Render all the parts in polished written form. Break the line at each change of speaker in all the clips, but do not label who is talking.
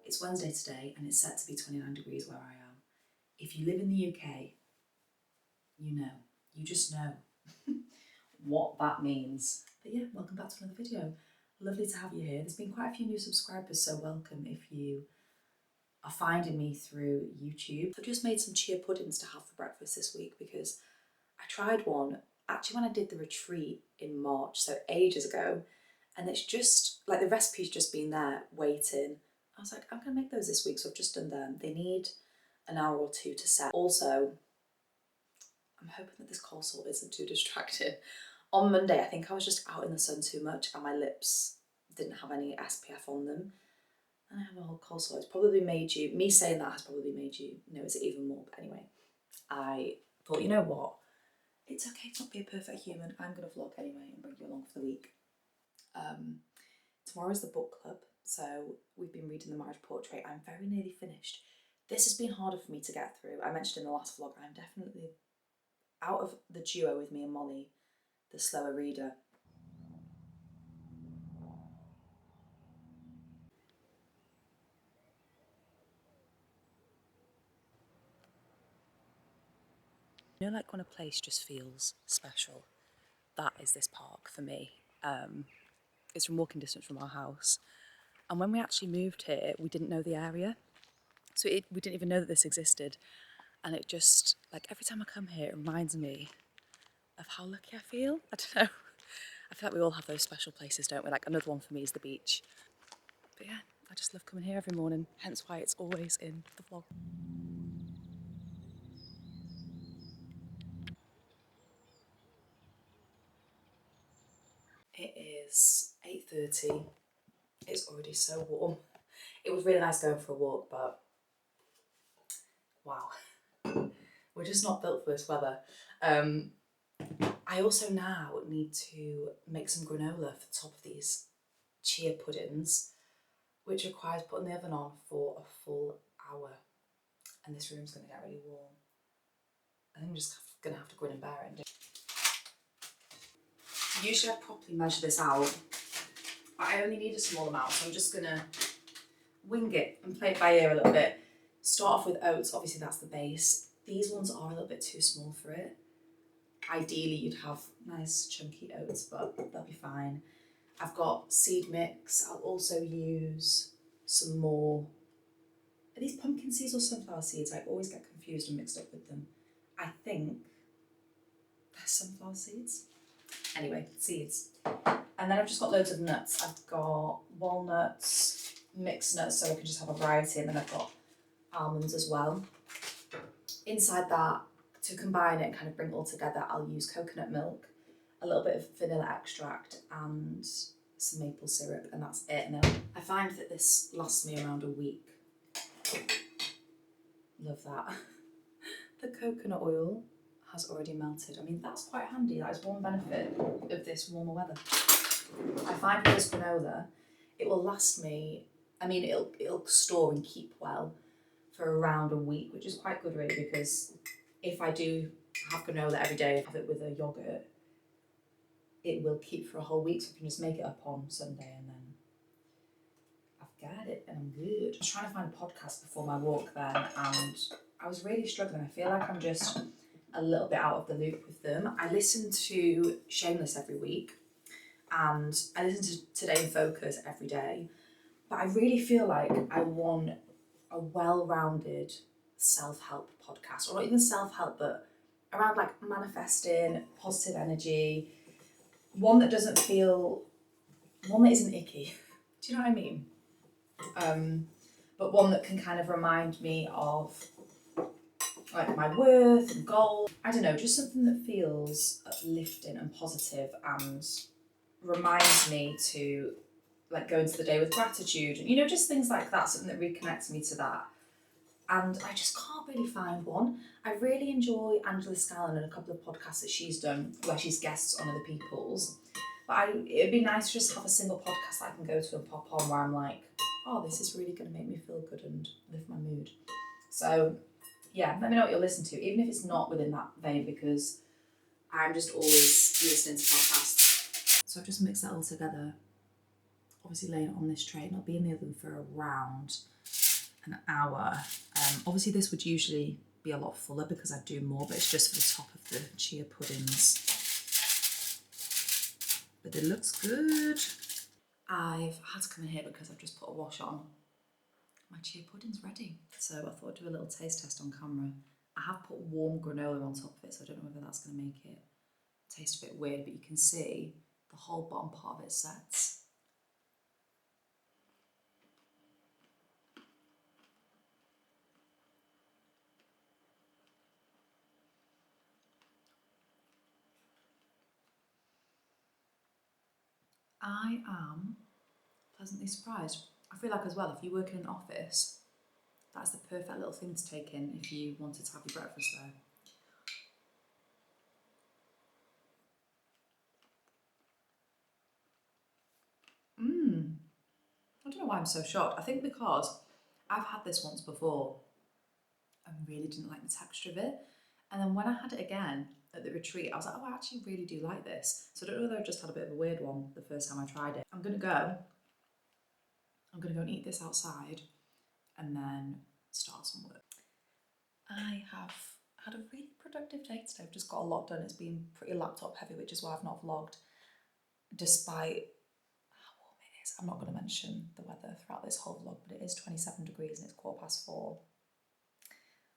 It's Wednesday today and it's set to be 29 degrees where I am. If you live in the UK, you just know what that means. But yeah, welcome back to another video. Lovely to have you here. There's been quite a few new subscribers, so welcome if you are finding me through YouTube. I've just made some chia puddings to have for breakfast this week because I tried one actually when I did the retreat in March, so ages ago, and it's just like the recipe's just been there waiting. I was like, I'm gonna make those this week, so I've just done them. They need an hour or two to set. Also, I'm hoping that this coleslaw isn't too distracting. On Monday, I think I was just out in the sun too much and my lips didn't have any SPF on them. And I have a whole coleslaw. It's probably made you, me saying that has probably made you notice it even more. But anyway, I thought, you know what? It's okay to not be a perfect human. I'm going to vlog anyway and bring you along for the week. Tomorrow's the book club. So we've been reading The Marriage Portrait. I'm very nearly finished. This has been harder for me to get through. I mentioned in the last vlog, I'm definitely, out of the duo with me and Molly, the slower reader. You know, like when a place just feels special, that is this park for me. It's from walking distance from our house. And when we actually moved here, we didn't know the area. So we didn't even know that this existed. And it just, like every time I come here, it reminds me of how lucky I feel. I don't know. I feel like we all have those special places, don't we? Like another one for me is the beach. But yeah, I just love coming here every morning. Hence why it's always in the vlog. It is 8:30. It's already so warm. It was really nice going for a walk, but wow, we're just not built for this weather. I also now need to make some granola for the top of these chia puddings, which requires putting the oven on for a full hour. And this room's going to get really warm. I think I'm just going to have to go in and bear it. Usually I'd properly measure this out, but I only need a small amount, so I'm just going to wing it and play it by ear a little bit. Start off with oats, obviously that's the base. These ones are a little bit too small for it. Ideally you'd have nice chunky oats, but they'll be fine. I've got seed mix. I'll also use some more, are these pumpkin seeds or sunflower seeds? I always get confused and mixed up with them. I think they're sunflower seeds. Anyway, seeds. And then I've just got loads of nuts. I've got walnuts, mixed nuts, so I can just have a variety, and then I've got almonds as well. Inside that, to combine it and kind of bring it all together, I'll use coconut milk, a little bit of vanilla extract and some maple syrup, and that's it. And then I find that this lasts me around a week. Love that. The coconut oil has already melted. I mean, that's quite handy. That is one benefit of this warmer weather. I find with this granola, it will last me, I mean, it'll store and keep well for around a week, which is quite good really, because if I do have granola every day, have it with a yogurt, it will keep for a whole week, so I can just make it up on Sunday and then I've got it and I'm good. I was trying to find a podcast before my walk then, and I was really struggling. I feel like I'm just a little bit out of the loop with them. I listen to Shameless every week and I listen to Today in Focus every day, but I really feel like I want a well-rounded self-help podcast, or not even self-help, but around like manifesting, positive energy, one that isn't icky. Do you know what I mean? But one that can kind of remind me of like my worth and goals. I don't know, just something that feels uplifting and positive and reminds me to like go into the day with gratitude and, you know, just things like that, something that reconnects me to that. And I just can't really find one. I really enjoy Angela Scallon and a couple of podcasts that she's done where she's guests on other people's. But it'd be nice to just have a single podcast that I can go to and pop on where I'm like, oh, this is really going to make me feel good and lift my mood. So yeah, let me know what you'll listen to, even if it's not within that vein, because I'm just always listening to podcasts. So I've just mixed that all together, obviously laying it on this tray, and it'll be in the oven for around an hour. Obviously this would usually be a lot fuller because I do more, but it's just for the top of the chia puddings. But it looks good. I've had to come in here because I've just put a wash on. My chia pudding's ready. So I thought I'd do a little taste test on camera. I have put warm granola on top of it, so I don't know whether that's going to make it taste a bit weird, but you can see the whole bottom part of it sets. I am pleasantly surprised. I feel like as well, if you work in an office, that's the perfect little thing to take in if you wanted to have your breakfast there. I don't know why I'm so shocked. I think because I've had this once before and really didn't like the texture of it. And then when I had it again at the retreat, I was like, oh, I actually really do like this. So I don't know whether I just had a bit of a weird one the first time I tried it. I'm gonna go and eat this outside and then start some work. I have had a really productive day today. I've just got a lot done. It's been pretty laptop heavy, which is why I've not vlogged, despite how warm it is. I'm not going to mention the weather throughout this whole vlog, but it is 27 degrees and it's 4:15.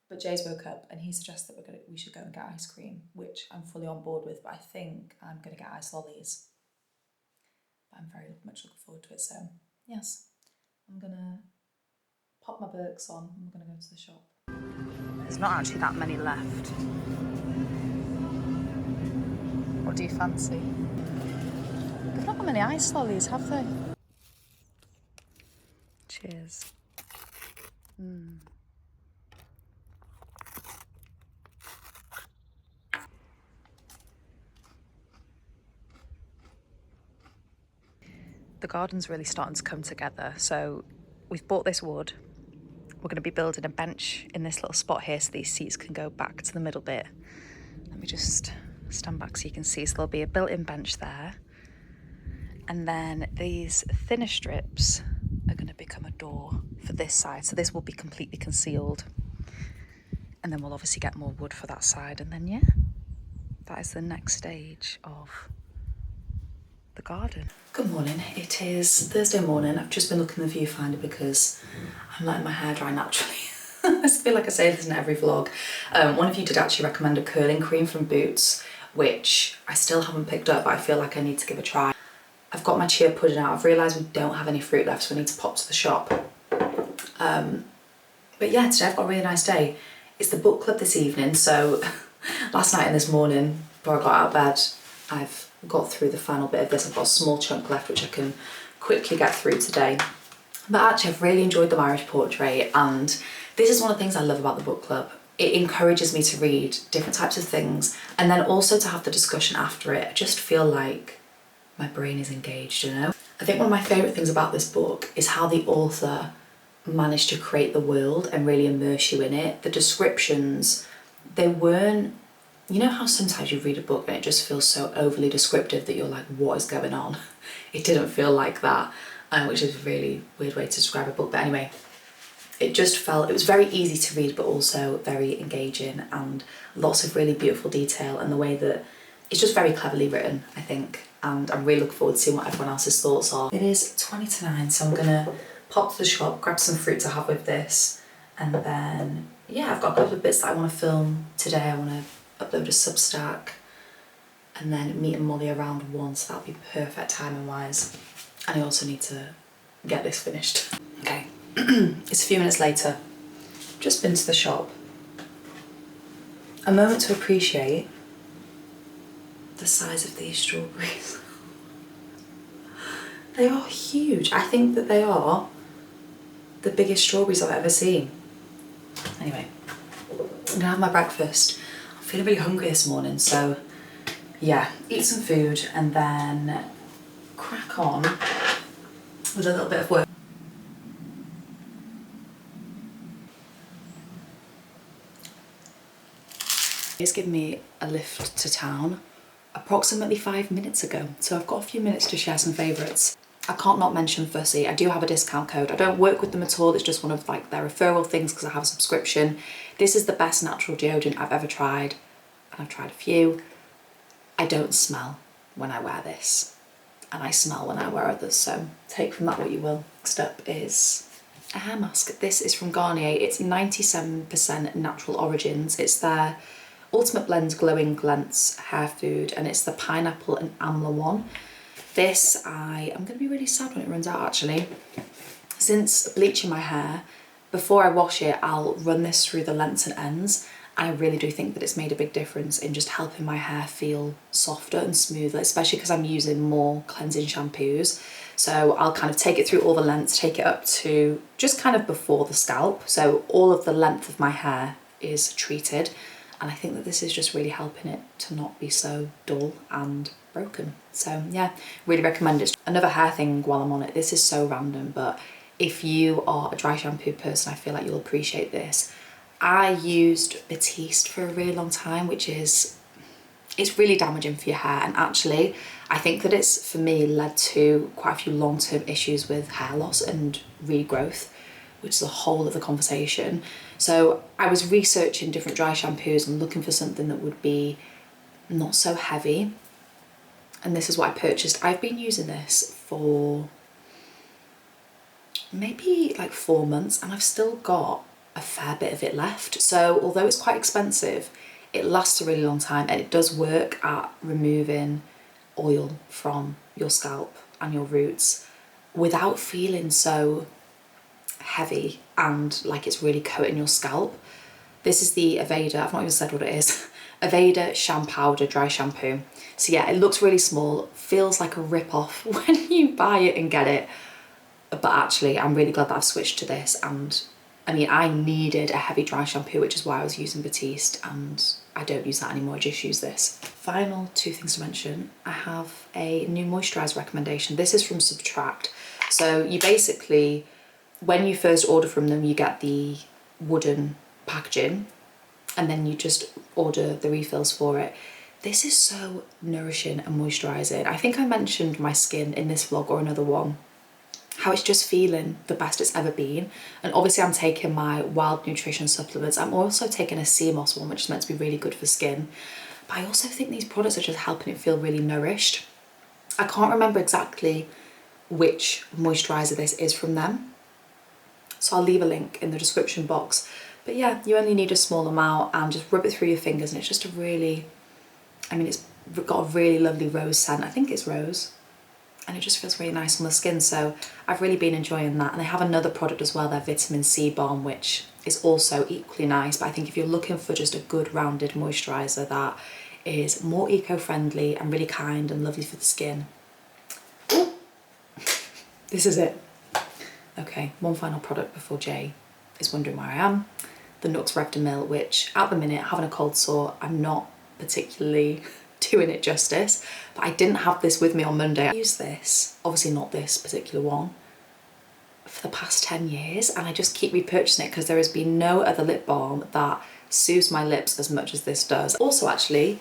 But Jay's woke up and he suggested that we should go and get ice cream, which I'm fully on board with, but I think I'm going to get ice lollies. But I'm very much looking forward to it, so yes, I'm going to pop my Birks on and we're going to go to the shop. There's not actually that many left. What do you fancy? There's not that many ice lollies, have they? Cheers. The garden's really starting to come together. So we've bought this wood. We're going to be building a bench in this little spot here so these seats can go back to the middle bit. Let me just stand back so you can see. So there'll be a built-in bench there. And then these thinner strips are going to become a door for this side. So this will be completely concealed. And then we'll obviously get more wood for that side. And then, yeah, that is the next stage of the garden. Good morning. It is Thursday morning. I've just been looking at the viewfinder because I'm letting my hair dry naturally. I feel like I say this in every vlog. One of you did actually recommend a curling cream from Boots, which I still haven't picked up, but I feel like I need to give a try. I've got my chia pudding out. I've realised we don't have any fruit left, so I need to pop to the shop. But yeah, today I've got a really nice day. It's the book club this evening, so last night and this morning, before I got out of bed, I've got through the final bit of this. I've got a small chunk left which I can quickly get through today. But actually I've really enjoyed the Irish portrait, and this is one of the things I love about the book club. It encourages me to read different types of things and then also to have the discussion after it. I just feel like my brain is engaged, you know? I think one of my favourite things about this book is how the author managed to create the world and really immerse you in it. The descriptions, they weren't, you know how sometimes you read a book and it just feels so overly descriptive that you're like, what is going on? It didn't feel like that, which is a really weird way to describe a book. But anyway, it just felt, it was very easy to read, but also very engaging and lots of really beautiful detail, and the way that it's just very cleverly written, I think. And I'm really looking forward to seeing what everyone else's thoughts are. It is 20 to 9, so I'm gonna pop to the shop, grab some fruit to have with this, and then, yeah, I've got a couple of bits that I want to film today. I want to upload a Substack and then meet Molly around 1, so that'll be perfect timing wise. And I also need to get this finished. Okay, it's a few minutes later. Just been to the shop. A moment to appreciate the size of these strawberries. They are huge. I think that they are the biggest strawberries I've ever seen. Anyway, I'm gonna have my breakfast. I'm feeling really hungry this morning, so yeah, eat some food and then crack on with a little bit of work. It's given me a lift to town approximately 5 minutes ago, so I've got a few minutes to share some favourites. I can't not mention Fussy. I do have a discount code. I don't work with them at all. It's just one of like their referral things because I have a subscription. This is the best natural deodorant I've ever tried. And I've tried a few. I don't smell when I wear this. And I smell when I wear others. So take from that what you will. Next up is a hair mask. This is from Garnier. It's 97% natural origins. It's their Ultimate Blends Glowing Glance hair food. And it's the pineapple and amla one. This, I'm going to be really sad when it runs out actually. Since bleaching my hair, before I wash it, I'll run this through the lengths and ends. And I really do think that it's made a big difference in just helping my hair feel softer and smoother, especially because I'm using more cleansing shampoos. So I'll kind of take it through all the lengths, take it up to just kind of before the scalp. So all of the length of my hair is treated. And I think that this is just really helping it to not be so dull and broken. So yeah, really recommend it. Another hair thing while I'm on it, this is so random, but if you are a dry shampoo person, I feel like you'll appreciate this. I used Batiste for a really long time, which is, it's really damaging for your hair. And actually, I think that it's, for me, led to quite a few long-term issues with hair loss and regrowth, which is a whole other conversation. So I was researching different dry shampoos and looking for something that would be not so heavy. And this is what I purchased. I've been using this for maybe like 4 months and I've still got a fair bit of it left. So although it's quite expensive, it lasts a really long time and it does work at removing oil from your scalp and your roots without feeling so heavy and like it's really coating your scalp. This is the Aveda, I've not even said what it is. Aveda Shampoo Powder Dry Shampoo. So yeah, it looks really small, feels like a rip-off when you buy it and get it. But actually, I'm really glad that I've switched to this. And I mean, I needed a heavy dry shampoo, which is why I was using Batiste, and I don't use that anymore, I just use this. Final 2 things to mention. I have a new moisturiser recommendation. This is from Subtract. So you basically, when you first order from them, you get the wooden packaging and then you just order the refills for it. This is so nourishing and moisturising. I think I mentioned my skin in this vlog or another one, how it's just feeling the best it's ever been. And obviously I'm taking my wild nutrition supplements. I'm also taking a sea moss one, which is meant to be really good for skin. But I also think these products are just helping it feel really nourished. I can't remember exactly which moisturiser this is from them, so I'll leave a link in the description box. But yeah, you only need a small amount and just rub it through your fingers and it's just a really, I mean, it's got a really lovely rose scent. I think it's rose. And it just feels really nice on the skin, so I've really been enjoying that. And they have another product as well, their vitamin C balm, which is also equally nice. But I think if you're looking for just a good rounded moisturiser that is more eco-friendly and really kind and lovely for the skin, this is it. Okay, one final product before Jay is wondering where I am. The Nux Rev de Mil, which at the minute, having a cold sore, I'm not particularly doing it justice, but I didn't have this with me on Monday. I use this, obviously not this particular one, for the past 10 years, and I just keep repurchasing it because there has been no other lip balm that soothes my lips as much as this does. Also, actually,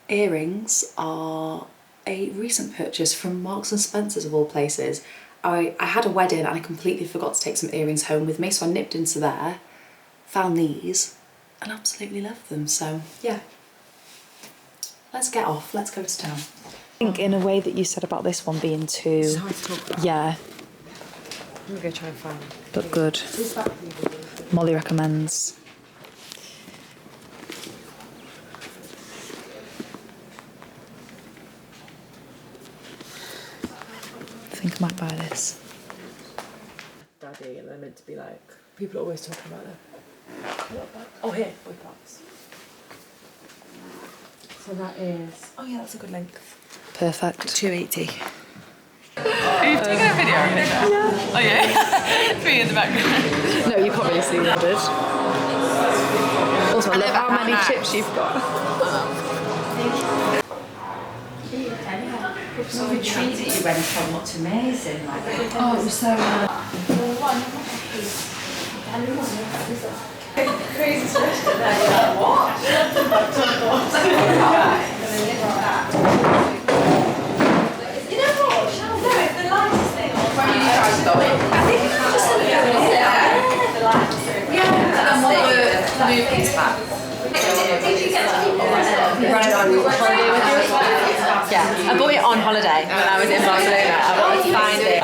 earrings are a recent purchase from Marks and Spencer's of all places. I had a wedding and I completely forgot to take some earrings home with me, so I nipped into there, found these, and absolutely love them. So yeah, let's get off, let's go to town. I think in a way that you said about this one being too,
it's hard to talk about.
Yeah,
I'm gonna go try and find
but good. Molly recommends. I think I might buy this.
Daddy, and they're meant to be like, people are always talking about them. Oh, here, boy parts. So that is, oh yeah, that's a good length.
Perfect.
280.
Are you taking a video of it? Yeah. Oh yeah? It's me in the background.
No, you can't really see what it is. Also, I love how many chips you've got.
So the retreat that you went on looked amazing. Like,
Oh, it was so
crazy suggestion there. You're like, what? You know what? No, it's the lightest thing. July when I was in Barcelona. I wanted to find it.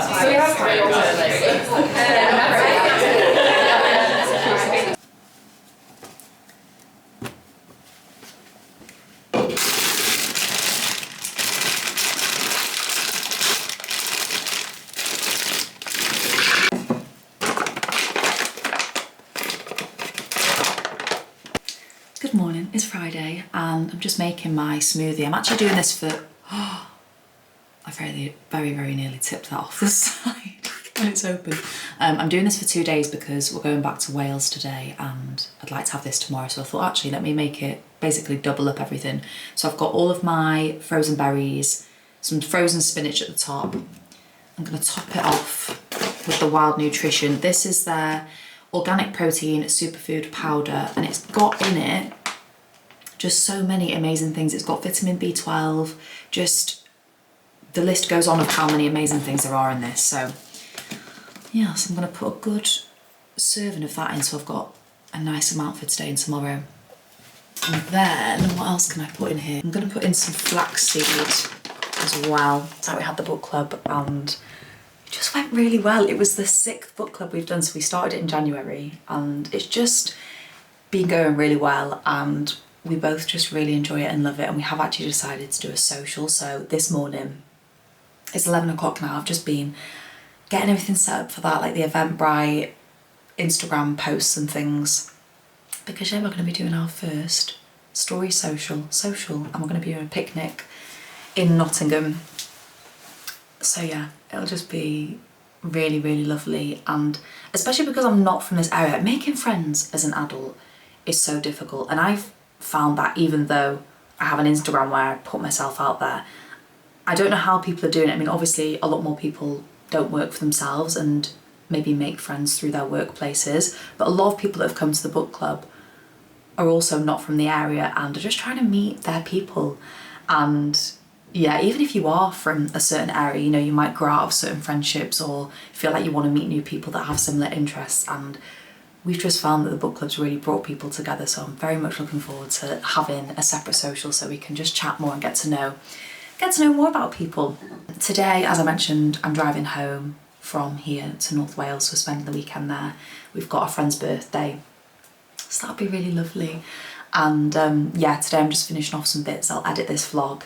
Good morning, it's Friday and I'm just making my smoothie. I'm actually doing this for, I very nearly tipped that off the side when it's open. I'm doing this for 2 days because we're going back to Wales today and I'd like to have this tomorrow. So I thought actually let me make it basically double up everything. So I've got all of my frozen berries, some frozen spinach at the top. I'm gonna top it off with the Wild Nutrition. This is their organic protein superfood powder and it's got in it just so many amazing things. It's got vitamin B12, just the list goes on of how many amazing things there are in this. So yeah, so I'm going to put a good serving of that in so I've got a nice amount for today and tomorrow. And then what else can I put in here? I'm going to put in some flaxseed as well. So we had the book club and it just went really well. It was the 6th book club we've done, so we started it in January and it's just been going really well and we both just really enjoy it and love it, and we have actually decided to do a social. So this morning, it's 11 o'clock now, I've just been getting everything set up for that, like the Eventbrite, Instagram posts and things, because yeah, we're going to be doing our first story social and we're going to be doing a picnic in Nottingham. So yeah, it'll just be really lovely, and especially because I'm not from this area, making friends as an adult is so difficult, and I've found that even though I have an Instagram where I put myself out there, I don't know how people are doing it. I mean, obviously a lot more people don't work for themselves and maybe make friends through their workplaces, but a lot of people that have come to the book club are also not from the area and are just trying to meet their people. And yeah, even if you are from a certain area, you know, you might grow out of certain friendships or feel like you want to meet new people that have similar interests, and we've just found that the book club's really brought people together, so I'm very much looking forward to having a separate social so we can just chat more and get to know more about people. Today, as I mentioned, I'm driving home from here to North Wales, so spending the weekend there. We've got a friend's birthday, so that'll be really lovely. And yeah, today I'm just finishing off some bits. I'll edit this vlog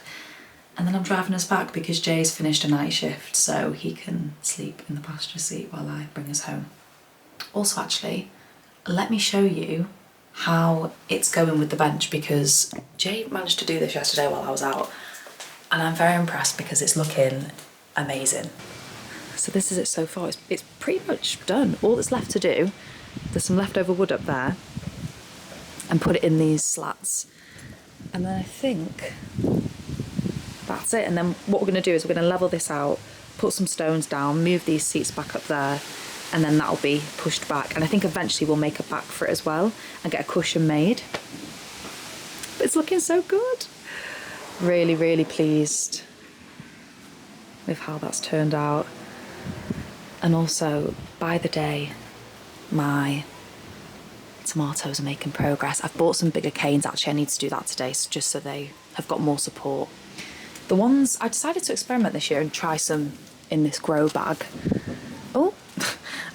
and then I'm driving us back because Jay's finished a night shift so he can sleep in the passenger seat while I bring us home. Also, actually, let me show you how it's going with the bench because Jay managed to do this yesterday while I was out and I'm very impressed because it's looking amazing. So this is it so far. It's pretty much done. All that's left to do, there's some leftover wood up there, and put it in these slats. And then I think that's it. And then what we're going to do is we're going to level this out, put some stones down, move these seats back up there, and then that'll be pushed back. And I think eventually we'll make a back for it as well and get a cushion made. But it's looking so good. Really pleased with how that's turned out. And also, by the day, my tomatoes are making progress. I've bought some bigger canes, actually I need to do that today, so just so they have got more support. The ones, I decided to experiment this year and try some in this grow bag. Oh,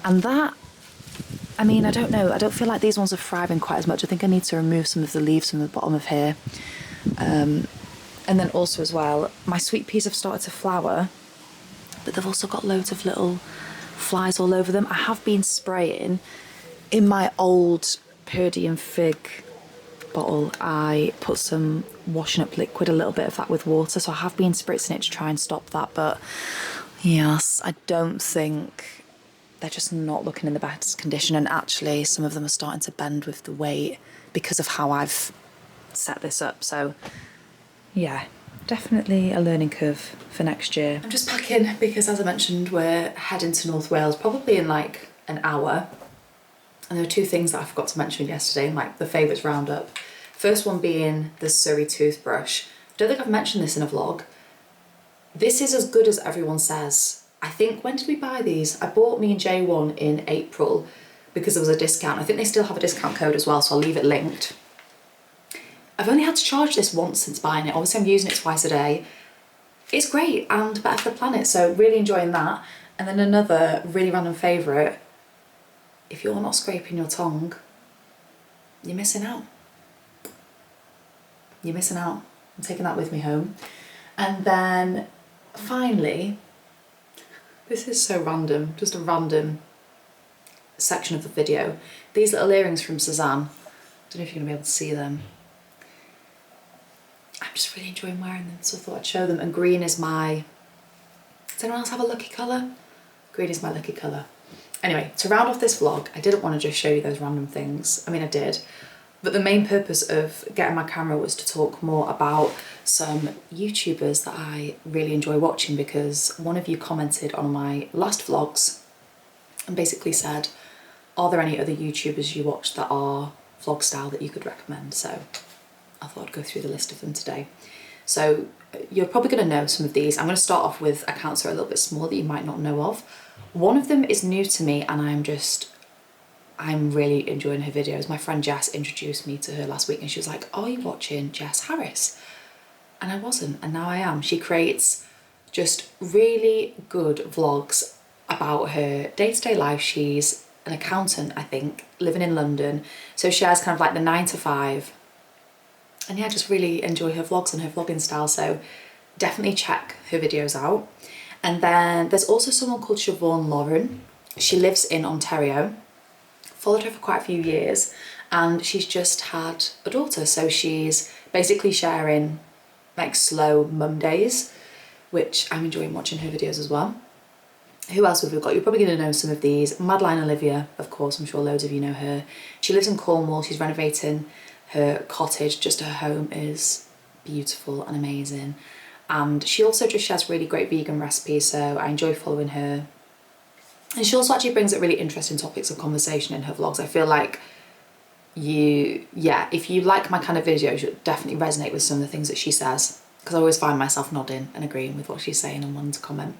and that, I mean, I don't know, I don't feel like these ones are thriving quite as much. I think I need to remove some of the leaves from the bottom of here. And then also as well, my sweet peas have started to flower, but they've also got loads of little flies all over them. I have been spraying in my old Purdy and Fig bottle. I put some washing up liquid, a little bit of that with water, so I have been spritzing it to try and stop that, but yes, I don't think, they're just not looking in the best condition, and actually some of them are starting to bend with the weight because of how I've set this up. So yeah, definitely a learning curve for next year. I'm just packing because, as I mentioned, we're heading to North Wales probably in like an hour. And there are two things that I forgot to mention yesterday, like the favourites roundup. First one being the Surrey toothbrush. Don't think I've mentioned this in a vlog. This is as good as everyone says. I think, when did we buy these? I bought me and Jay one in April because there was a discount. I think they still have a discount code as well, so I'll leave it linked. I've only had to charge this once since buying it. Obviously I'm using it twice a day. it's great and better for the planet, so really enjoying that. And then another really random favourite, if you're not scraping your tongue, you're missing out. You're missing out. I'm taking that with me home. And then finally, this is so random, just a random section of the video. These little earrings from Suzanne. I don't know if you're gonna be able to see them. I'm just really enjoying wearing them, so I thought I'd show them. And green is my, does anyone else have a lucky colour? Green is my lucky colour. Anyway, to round off this vlog, I didn't want to just show you those random things. I mean, I did. But the main purpose of getting my camera was to talk more about some YouTubers that I really enjoy watching, because one of you commented on my last vlogs and basically said, are there any other YouTubers you watch that are vlog style that you could recommend? So I thought I'd go through the list of them today. So you're probably going to know some of these. I'm going to start off with accounts that are a little bit small that you might not know of. One of them is new to me and I'm really enjoying her videos. My friend Jess introduced me to her last week and she was like, are you watching Jess Harris? And I wasn't, and now I am. She creates just really good vlogs about her day-to-day life. She's an accountant, I think, living in London. So she has kind of like the 9 to 5. And yeah, I just really enjoy her vlogs and her vlogging style. So definitely check her videos out. And then there's also someone called Siobhan Lauren. She lives in Ontario. Followed her for quite a few years and she's just had a daughter, so she's basically sharing like slow mum days, which I'm enjoying watching her videos as well. Who else have we got? You're probably going to know some of these. Madeline Olivia, of course, I'm sure loads of you know her. She lives in Cornwall. She's renovating her cottage. Just her home is beautiful and amazing, and she also just shares really great vegan recipes, so I enjoy following her. And she also actually brings up really interesting topics of conversation in her vlogs. I feel like if you like my kind of videos, you'll definitely resonate with some of the things that she says, because I always find myself nodding and agreeing with what she's saying and wanting to comment.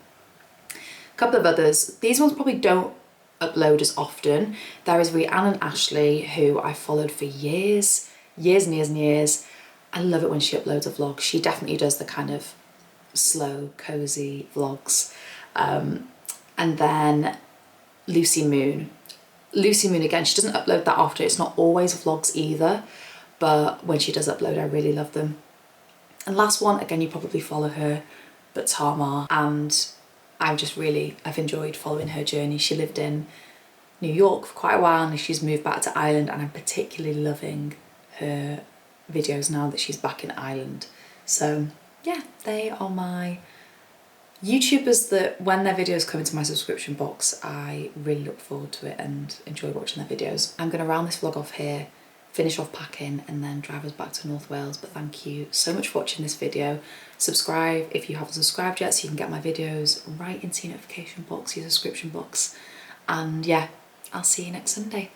A couple of others. These ones probably don't upload as often. There is Rhiannon and Ashley, who I followed for years and years and years. I love it when she uploads a vlog. She definitely does the kind of slow, cozy vlogs. And then Lucy Moon. Lucy Moon, again, she doesn't upload that often. It's not always vlogs either, but when she does upload, I really love them. And last one, again, you probably follow her, but Tamar. And I've enjoyed following her journey. She lived in New York for quite a while and she's moved back to Ireland, and I'm particularly loving her videos now that she's back in Ireland. So yeah, they are my YouTubers that when their videos come into my subscription box, I really look forward to it and enjoy watching their videos. I'm going to round this vlog off here, finish off packing and then drive us back to North Wales. But thank you so much for watching this video. Subscribe if you haven't subscribed yet so you can get my videos right into your notification box, your subscription box. And yeah, I'll see you next Sunday.